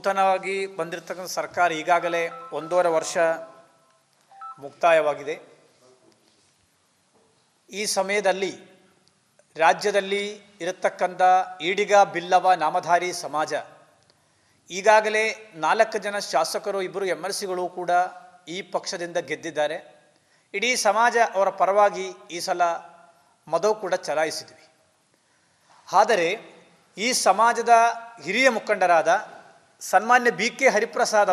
ನೂತನವಾಗಿ ಬಂದಿರತಕ್ಕಂಥ ಸರ್ಕಾರ ಈಗಾಗಲೇ 1.5 ವರ್ಷ ಮುಕ್ತಾಯವಾಗಿದೆ. ಈ ಸಮಯದಲ್ಲಿ ರಾಜ್ಯದಲ್ಲಿ ಇರತಕ್ಕಂಥ ಈಡಿಗ ಬಿಲ್ಲವ ನಾಮಧಾರಿ ಸಮಾಜ ಈಗಾಗಲೇ 4 ಜನ ಶಾಸಕರು, 2 MLCಗಳು ಕೂಡ ಈ ಪಕ್ಷದಿಂದ ಗೆದ್ದಿದ್ದಾರೆ. ಇಡೀ ಸಮಾಜ ಅವರ ಪರವಾಗಿ ಈ ಸಲ ಮತವು ಕೂಡ ಚಲಾಯಿಸಿದ್ವಿ. ಆದರೆ ಈ ಸಮಾಜದ ಹಿರಿಯ ಮುಖಂಡರಾದ ಸನ್ಮಾನ್ಯ BK ಹರಿಪ್ರಸಾದ್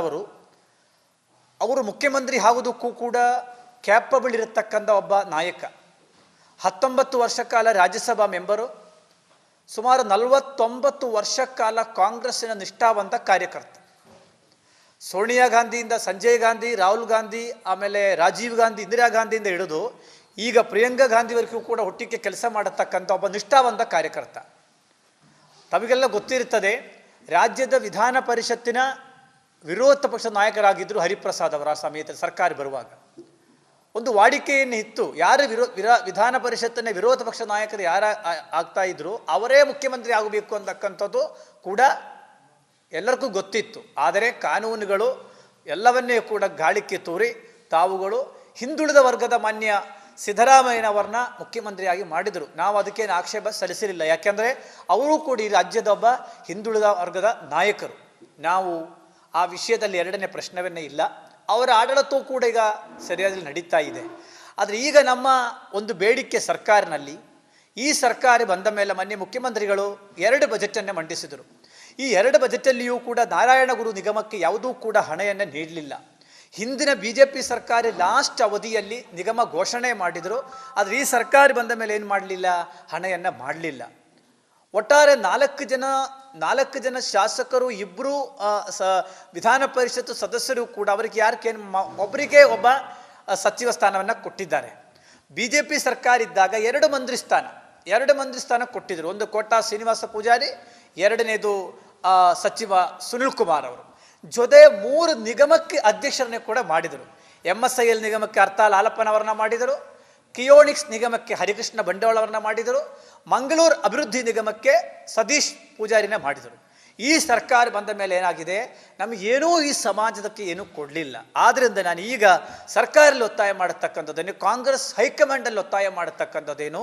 ಅವರು ಮುಖ್ಯಮಂತ್ರಿ ಆಗೋದಕ್ಕೂ ಕೂಡ ಕ್ಯಾಪಬಲ್ ಇರತಕ್ಕಂಥ ಒಬ್ಬ ನಾಯಕ. 19 ವರ್ಷ ಕಾಲ ರಾಜ್ಯಸಭಾ ಮೆಂಬರು, ಸುಮಾರು 49 ವರ್ಷ ಕಾಲ ಕಾಂಗ್ರೆಸ್ಸಿನ ನಿಷ್ಠಾವಂತ ಕಾರ್ಯಕರ್ತ. ಸೋನಿಯಾ ಗಾಂಧಿಯಿಂದ ಸಂಜಯ್ ಗಾಂಧಿ, ರಾಹುಲ್ ಗಾಂಧಿ, ಆಮೇಲೆ ರಾಜೀವ್ ಗಾಂಧಿ, ಇಂದಿರಾ ಗಾಂಧಿಯಿಂದ ಹಿಡಿದು ಈಗ ಪ್ರಿಯಾಂಕಾ ಗಾಂಧಿವರೆಗೂ ಕೂಡ ಒಟ್ಟಿಗೆ ಕೆಲಸ ಮಾಡತಕ್ಕಂಥ ಒಬ್ಬ ನಿಷ್ಠಾವಂತ ಕಾರ್ಯಕರ್ತ. ತಮಗೆಲ್ಲ ಗೊತ್ತಿರುತ್ತದೆ, ರಾಜ್ಯದ ವಿಧಾನ ಪರಿಷತ್ತಿನ ವಿರೋಧ ಪಕ್ಷದ ನಾಯಕರಾಗಿದ್ದರು ಹರಿಪ್ರಸಾದ್ ಅವರ ಸಮಯದಲ್ಲಿ ಸರ್ಕಾರ ಬರುವಾಗ. ಒಂದು ವಾಡಿಕೆಯನ್ನು ಇತ್ತು, ಯಾರು ವಿಧಾನ ಪರಿಷತ್ತಿನ ವಿರೋಧ ಪಕ್ಷ ನಾಯಕರು ಯಾರು ಆಗ್ತಾ ಇದ್ರು ಅವರೇ ಮುಖ್ಯಮಂತ್ರಿ ಆಗಬೇಕು ಅಂತಕ್ಕಂಥದ್ದು ಕೂಡ ಎಲ್ಲರಿಗೂ ಗೊತ್ತಿತ್ತು. ಆದರೆ ಕಾನೂನುಗಳು ಎಲ್ಲವನ್ನೇ ಕೂಡ ಗಾಳಿಕ್ಕೆ ತೂರಿ ತಾವುಗಳು ಹಿಂದುಳಿದ ವರ್ಗದ ಮಾನ್ಯ ಸಿದ್ದರಾಮಯ್ಯನವರನ್ನ ಮುಖ್ಯಮಂತ್ರಿಯಾಗಿ ಮಾಡಿದರು. ನಾವು ಅದಕ್ಕೇನು ಆಕ್ಷೇಪ ಸಲ್ಲಿಸಿರಲಿಲ್ಲ, ಯಾಕೆಂದರೆ ಅವರು ಕೂಡ ಈ ರಾಜ್ಯದ ಒಬ್ಬ ಹಿಂದುಳಿದ ವರ್ಗದ ನಾಯಕರು. ನಾವು ಆ ವಿಷಯದಲ್ಲಿ ಎರಡನೇ ಪ್ರಶ್ನವನ್ನೇ ಇಲ್ಲ. ಅವರ ಆಡಳಿತವೂ ಕೂಡ ಈಗ ಸರಿಯಾಗಿ ನಡೀತಾ ಇದೆ. ಆದರೆ ಈಗ ನಮ್ಮ ಒಂದು ಬೇಡಿಕೆ ಸರ್ಕಾರನಲ್ಲಿ, ಈ ಸರ್ಕಾರ ಬಂದ ಮೇಲೆ ಮೊನ್ನೆ ಮುಖ್ಯಮಂತ್ರಿಗಳು 2 ಬಜೆಟನ್ನು ಮಂಡಿಸಿದರು. ಈ 2 ಬಜೆಟಲ್ಲಿಯೂ ಕೂಡ ನಾರಾಯಣಗುರು ನಿಗಮಕ್ಕೆ ಯಾವುದೂ ಕೂಡ ಹಣವನ್ನು ನೀಡಲಿಲ್ಲ. ಹಿಂದಿನ BJP ಸರ್ಕಾರ ಲಾಸ್ಟ್ ಅವಧಿಯಲ್ಲಿ ನಿಗಮ ಘೋಷಣೆ ಮಾಡಿದರು, ಆದರೆ ಈ ಸರ್ಕಾರ ಬಂದ ಮೇಲೆ ಏನು ಮಾಡಲಿಲ್ಲ, ಹಣವನ್ನು ಮಾಡಲಿಲ್ಲ. ಒಟ್ಟಾರೆ 4 ಜನ ಶಾಸಕರು, 2 ವಿಧಾನ ಪರಿಷತ್ತು ಸದಸ್ಯರು ಕೂಡ ಅವರಿಗೆ ಒಬ್ಬರಿಗೆ ಒಬ್ಬ ಸಚಿವ ಸ್ಥಾನವನ್ನು ಕೊಟ್ಟಿದ್ದಾರೆ. BJP ಸರ್ಕಾರ ಇದ್ದಾಗ 2 ಮಂತ್ರಿ ಸ್ಥಾನ ಕೊಟ್ಟಿದ್ದರು. ಒಂದು ಕೋಟಾ ಶ್ರೀನಿವಾಸ ಪೂಜಾರಿ, 2ನೇದು ಸಚಿವ ಸುನಿಲ್ ಕುಮಾರ್ ಅವರು. ಜೊತೆ 3 ನಿಗಮಕ್ಕೆ ಅಧ್ಯಕ್ಷರನ್ನೇ ಕೂಡ ಮಾಡಿದರು. MSIL ನಿಗಮಕ್ಕೆ ಅರ್ತಾಲ್ ಹಾಲಪ್ಪನವರನ್ನ ಮಾಡಿದರು, ಕಿಯೋನಿಕ್ಸ್ ನಿಗಮಕ್ಕೆ ಹರಿಕೃಷ್ಣ ಬಂಡವಾಳ ಅವರನ್ನ ಮಾಡಿದರು, ಮಂಗಳೂರು ಅಭಿವೃದ್ಧಿ ನಿಗಮಕ್ಕೆ ಸತೀಶ್ ಪೂಜಾರಿನ ಮಾಡಿದರು. ಈ ಸರ್ಕಾರ ಬಂದ ಮೇಲೆ ಏನಾಗಿದೆ, ನಮಗೇನೂ ಈ ಸಮಾಜದಕ್ಕೆ ಏನೂ ಕೊಡಲಿಲ್ಲ. ಆದ್ದರಿಂದ ನಾನು ಈಗ ಸರ್ಕಾರದಲ್ಲಿ ಒತ್ತಾಯ ಮಾಡತಕ್ಕಂಥದ್ದೇನು, ಕಾಂಗ್ರೆಸ್ ಹೈಕಮಾಂಡಲ್ಲಿ ಒತ್ತಾಯ ಮಾಡತಕ್ಕಂಥದ್ದೇನು,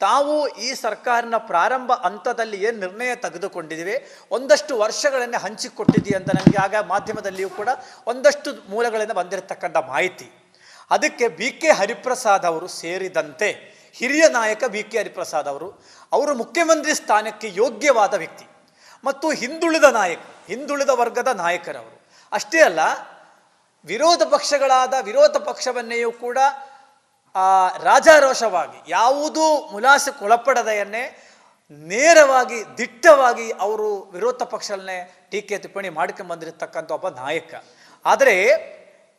ತಾವು ಈ ಸರ್ಕಾರನ ಪ್ರಾರಂಭ ಹಂತದಲ್ಲಿ ಏನು ನಿರ್ಣಯ ತೆಗೆದುಕೊಂಡಿದ್ದೀವಿ, ಒಂದಷ್ಟು ವರ್ಷಗಳನ್ನು ಹಂಚಿಕೊಟ್ಟಿದ್ದೀವಿ ಅಂತ ನನಗೆ ಆಗ ಮಾಧ್ಯಮದಲ್ಲಿಯೂ ಕೂಡ ಒಂದಷ್ಟು ಮೂಲಗಳಿಂದ ಬಂದಿರತಕ್ಕಂಥ ಮಾಹಿತಿ. ಅದಕ್ಕೆ BK ಹರಿಪ್ರಸಾದ್ ಅವರು ಸೇರಿದಂತೆ ಹಿರಿಯ ನಾಯಕ BK ಹರಿಪ್ರಸಾದ್ ಅವರು ಮುಖ್ಯಮಂತ್ರಿ ಸ್ಥಾನಕ್ಕೆ ಯೋಗ್ಯವಾದ ವ್ಯಕ್ತಿ ಮತ್ತು ಹಿಂದುಳಿದ ವರ್ಗದ ನಾಯಕರವರು. ಅಷ್ಟೇ ಅಲ್ಲ, ವಿರೋಧ ಪಕ್ಷವನ್ನೆಯೂ ಕೂಡ ರಾಜಾರೋಷವಾಗಿ ಯಾವುದೂ ಮುಲಾಸಕ್ಕೊಳಪಡದೆಯನ್ನೇ ನೇರವಾಗಿ ದಿಟ್ಟವಾಗಿ ಅವರು ವಿರೋಧ ಪಕ್ಷಗಳನ್ನೇ ಟೀಕೆ ಟಿಪ್ಪಣಿ ಮಾಡ್ಕೊಂಡ್ಬಂದಿರತಕ್ಕಂಥ ಒಬ್ಬ ನಾಯಕ. ಆದರೆ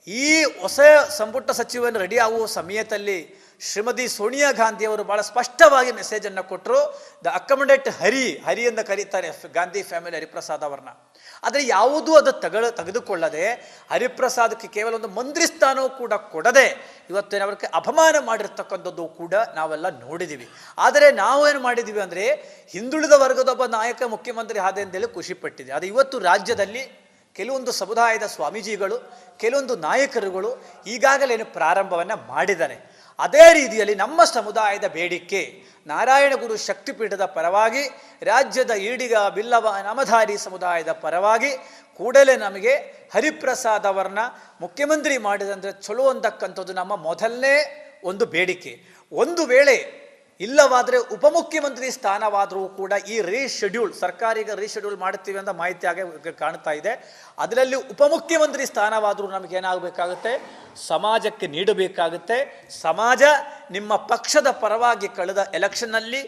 ಈ ಹೊಸ ಸಂಪುಟ ಸಚಿವನು ರೆಡಿ ಆಗುವ ಸಮಯದಲ್ಲಿ ಶ್ರೀಮತಿ ಸೋನಿಯಾ ಗಾಂಧಿ ಅವರು ಭಾಳ ಸ್ಪಷ್ಟವಾಗಿ ಮೆಸೇಜನ್ನು ಕೊಟ್ಟರು. ದ ಅಕಮಡೇಟ್ ಹರಿ ಎಂದು ಕರೀತಾರೆ ಗಾಂಧಿ ಫ್ಯಾಮಿಲಿ ಹರಿಪ್ರಸಾದ್ ಅವರನ್ನ. ಆದರೆ ಯಾವುದೂ ಅದು ತೆಗೆದುಕೊಳ್ಳದೆ ಹರಿಪ್ರಸಾದಕ್ಕೆ ಕೇವಲ ಒಂದು ಮಂತ್ರಿ ಸ್ಥಾನವೂ ಕೂಡ ಕೊಡದೆ ಇವತ್ತೇನವರಿಗೆ ಅಪಮಾನ ಮಾಡಿರ್ತಕ್ಕಂಥದ್ದು ಕೂಡ ನಾವೆಲ್ಲ ನೋಡಿದ್ದೀವಿ. ಆದರೆ ನಾವೇನು ಮಾಡಿದ್ದೀವಿ ಅಂದರೆ, ಹಿಂದುಳಿದ ವರ್ಗದೊಬ್ಬ ನಾಯಕ ಮುಖ್ಯಮಂತ್ರಿ ಆದ ಅಂತೇಳಿ ಖುಷಿಪಟ್ಟಿದೆ. ಆದರೆ ಇವತ್ತು ರಾಜ್ಯದಲ್ಲಿ ಕೆಲವೊಂದು ಸಮುದಾಯದ ಸ್ವಾಮೀಜಿಗಳು, ಕೆಲವೊಂದು ನಾಯಕರುಗಳು ಈಗಾಗಲೇ ಪ್ರಾರಂಭವನ್ನು ಮಾಡಿದ್ದಾರೆ. ಅದೇ ರೀತಿಯಲ್ಲಿ ನಮ್ಮ ಸಮುದಾಯದ ಬೇಡಿಕೆ, ನಾರಾಯಣಗುರು ಶಕ್ತಿಪೀಠದ ಪರವಾಗಿ, ರಾಜ್ಯದ ಈಡಿಗ ಬಿಲ್ಲವ ನಾಮಧಾರಿ ಸಮುದಾಯದ ಪರವಾಗಿ ಕೂಡಲೇ ನಮಗೆ ಹರಿಪ್ರಸಾದ್ ಅವರನ್ನ ಮುಖ್ಯಮಂತ್ರಿ ಮಾಡಿದಂದರೆ ಚಲೋ ಅಂತಕ್ಕಂಥದ್ದು ನಮ್ಮ ಮೊದಲನೇ ಒಂದು ಬೇಡಿಕೆ. ಒಂದು ವೇಳೆ ಇಲ್ಲವಾದರೆ ಉಪಮುಖ್ಯಮಂತ್ರಿ ಸ್ಥಾನವಾದರೂ ಕೂಡ ಈ ಸರ್ಕಾರ ಈಗ ರೀಶೆಡ್ಯೂಲ್ ಮಾಡುತ್ತೀವಿ ಅಂತ ಮಾಹಿತಿ ಆಗಿ ಕಾಣ್ತಾ ಇದೆ. ಅದರಲ್ಲಿ ಉಪಮುಖ್ಯಮಂತ್ರಿ ಸ್ಥಾನವಾದರೂ ನಮಗೇನಾಗಬೇಕಾಗುತ್ತೆ, ಸಮಾಜಕ್ಕೆ ನೀಡಬೇಕಾಗುತ್ತೆ. ಸಮಾಜ ನಿಮ್ಮ ಪಕ್ಷದ ಪರವಾಗಿ ಕಳೆದ ಎಲೆಕ್ಷನ್ನಲ್ಲಿ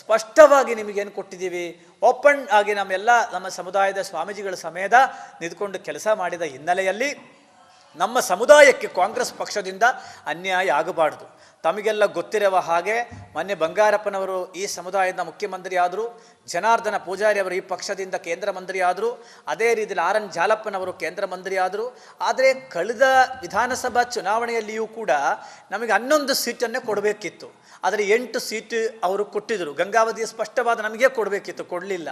ಸ್ಪಷ್ಟವಾಗಿ ನಿಮಗೇನು ಕೊಟ್ಟಿದ್ದೀವಿ, ಓಪನ್ ಆಗಿ ನಮ್ಮ ಸಮುದಾಯದ ಸ್ವಾಮೀಜಿಗಳ ಸಮೇತ ನಿಂತ್ಕೊಂಡು ಕೆಲಸ ಮಾಡಿದ ಹಿನ್ನೆಲೆಯಲ್ಲಿ ನಮ್ಮ ಸಮುದಾಯಕ್ಕೆ ಕಾಂಗ್ರೆಸ್ ಪಕ್ಷದಿಂದ ಅನ್ಯಾಯ ಆಗಬಾರ್ದು. ತಮಗೆಲ್ಲ ಗೊತ್ತಿರುವ ಹಾಗೆ ಮೊನ್ನೆ ಬಂಗಾರಪ್ಪನವರು ಈ ಸಮುದಾಯದ ಮುಖ್ಯಮಂತ್ರಿ ಆದರು, ಜನಾರ್ದನ ಪೂಜಾರಿ ಅವರು ಈ ಪಕ್ಷದಿಂದ ಕೇಂದ್ರ ಮಂತ್ರಿ ಆದರು, ಅದೇ ರೀತಿಯಲ್ಲಿ RN ಜಾಲಪ್ಪನವರು ಕೇಂದ್ರ ಮಂತ್ರಿ ಆದರು. ಆದರೆ ಕಳೆದ ವಿಧಾನಸಭಾ ಚುನಾವಣೆಯಲ್ಲಿಯೂ ಕೂಡ ನಮಗೆ 11 ಸೀಟನ್ನೇ ಕೊಡಬೇಕಿತ್ತು. ಆದರೆ 8 ಸೀಟು ಅವರು ಕೊಟ್ಟಿದ್ದರು. ಗಂಗಾವತಿಯ ಸ್ಪಷ್ಟವಾದ ನಮಗೆ ಕೊಡಬೇಕಿತ್ತು, ಕೊಡಲಿಲ್ಲ.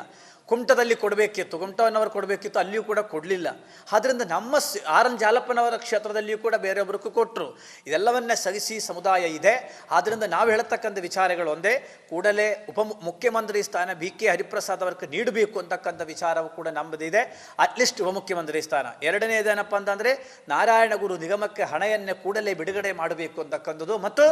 ಕುಮಟದಲ್ಲಿ ಕೊಡಬೇಕಿತ್ತು, ಕುಮಟವನ್ನವರು ಕೊಡಬೇಕಿತ್ತು, ಅಲ್ಲಿಯೂ ಕೂಡ ಕೊಡಲಿಲ್ಲ. ಆದ್ದರಿಂದ ನಮ್ಮ ಆರ್ ಎನ್ ಜಾಲಪ್ಪನವರ ಕ್ಷೇತ್ರದಲ್ಲಿಯೂ ಕೂಡ ಬೇರೆಯೊಬ್ಬರಿಗೂ ಕೊಟ್ಟರು. ಇದೆಲ್ಲವನ್ನೇ ಸಹಿಸಿ ಸಮುದಾಯ ಇದೆ. ಆದ್ದರಿಂದ ನಾವು ಹೇಳತಕ್ಕಂಥ ವಿಚಾರಗಳು ಒಂದೇ, ಕೂಡಲೇ ಮುಖ್ಯಮಂತ್ರಿ ಸ್ಥಾನ ಬಿ ಕೆ ಹರಿಪ್ರಸಾದ್ ಅವರಿಗೆ ನೀಡಬೇಕು ಅಂತಕ್ಕಂಥ ವಿಚಾರವೂ ಕೂಡ ನಮ್ಮದಿದೆ. ಅಟ್ಲೀಸ್ಟ್ ಉಪಮುಖ್ಯಮಂತ್ರಿ ಸ್ಥಾನ. ಎರಡನೇದೇನಪ್ಪ ಅಂತಂದರೆ ನಾರಾಯಣಗುರು ನಿಗಮಕ್ಕೆ ಹಣೆಯನ್ನೇ ಕೂಡಲೇ ಬಿಡುಗಡೆ ಮಾಡಬೇಕು ಅಂತಕ್ಕಂಥದ್ದು. ಮತ್ತು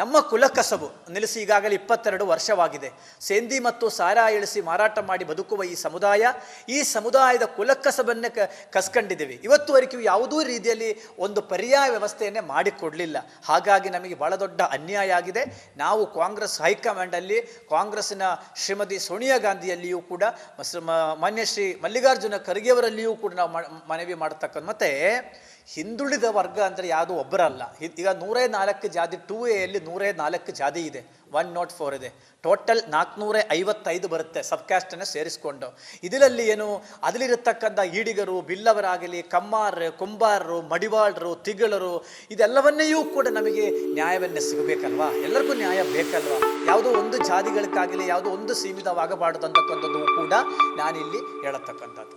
ನಮ್ಮ ಕುಲಕಸಬು ನಿಲ್ಲಿಸಿ ಈಗಾಗಲೇ 22 ವರ್ಷವಾಗಿದೆ. ಸೇಂದಿ ಮತ್ತು ಸಾರಾ ಇಳಿಸಿ ಮಾರಾಟ ಮಾಡಿ ಬದುಕುವ ಈ ಸಮುದಾಯದ ಕುಲಕಸಬನ್ನೇ ಕಸ್ಕೊಂಡಿದ್ದೀವಿ. ಇವತ್ತುವರೆಗೂ ಯಾವುದೂ ರೀತಿಯಲ್ಲಿ ಒಂದು ಪರ್ಯಾಯ ವ್ಯವಸ್ಥೆಯನ್ನೇ ಮಾಡಿಕೊಡಲಿಲ್ಲ. ಹಾಗಾಗಿ ನಮಗೆ ಬಹಳ ದೊಡ್ಡ ಅನ್ಯಾಯ ಆಗಿದೆ. ನಾವು ಕಾಂಗ್ರೆಸ್ ಹೈಕಮಾಂಡಲ್ಲಿ ಕಾಂಗ್ರೆಸ್ಸಿನ ಶ್ರೀಮತಿ ಸೋನಿಯಾ ಗಾಂಧಿಯಲ್ಲಿಯೂ ಕೂಡ ಮಾನ್ಯ ಶ್ರೀ ಮಲ್ಲಿಕಾರ್ಜುನ ಖರ್ಗೆಯವರಲ್ಲಿಯೂ ಕೂಡ ನಾವು ಮನವಿ ಮಾಡತಕ್ಕಂಥ. ಮತ್ತು ಹಿಂದುಳಿದ ವರ್ಗ ಅಂದರೆ ಯಾವುದೂ ಒಬ್ಬರಲ್ಲ. ಈಗ 104 ಜಾತಿ 2A 104 ಜಾತಿ ಇದೆ, 104 ಇದೆ. ಟೋಟಲ್ 455 ಬರುತ್ತೆ ಸಬ್ ಕ್ಯಾಸ್ಟನ್ನು ಸೇರಿಸ್ಕೊಂಡು. ಇದರಲ್ಲಿ ಏನು ಅದರಲ್ಲಿರತಕ್ಕಂಥ ಈಡಿಗರು, ಬಿಲ್ಲವರಾಗಲಿ, ಕುಂಬಾರರು, ಮಡಿವಾಳರು, ತಿಗಳರು, ಇದೆಲ್ಲವನ್ನೆಯೂ ಕೂಡ ನಮಗೆ ನ್ಯಾಯವನ್ನೇ ಸಿಗಬೇಕಲ್ವಾ? ಎಲ್ಲರಿಗೂ ನ್ಯಾಯ ಬೇಕಲ್ವಾ? ಯಾವುದೋ ಒಂದು ಜಾತಿಗಳಿಗಾಗಲಿ ಯಾವುದೋ ಒಂದು ಸೀಮಿತವಾಗಬಾರ್ದು ಅಂತಕ್ಕಂಥದ್ದು ಕೂಡ ನಾನಿಲ್ಲಿ ಹೇಳತಕ್ಕಂಥದ್ದು.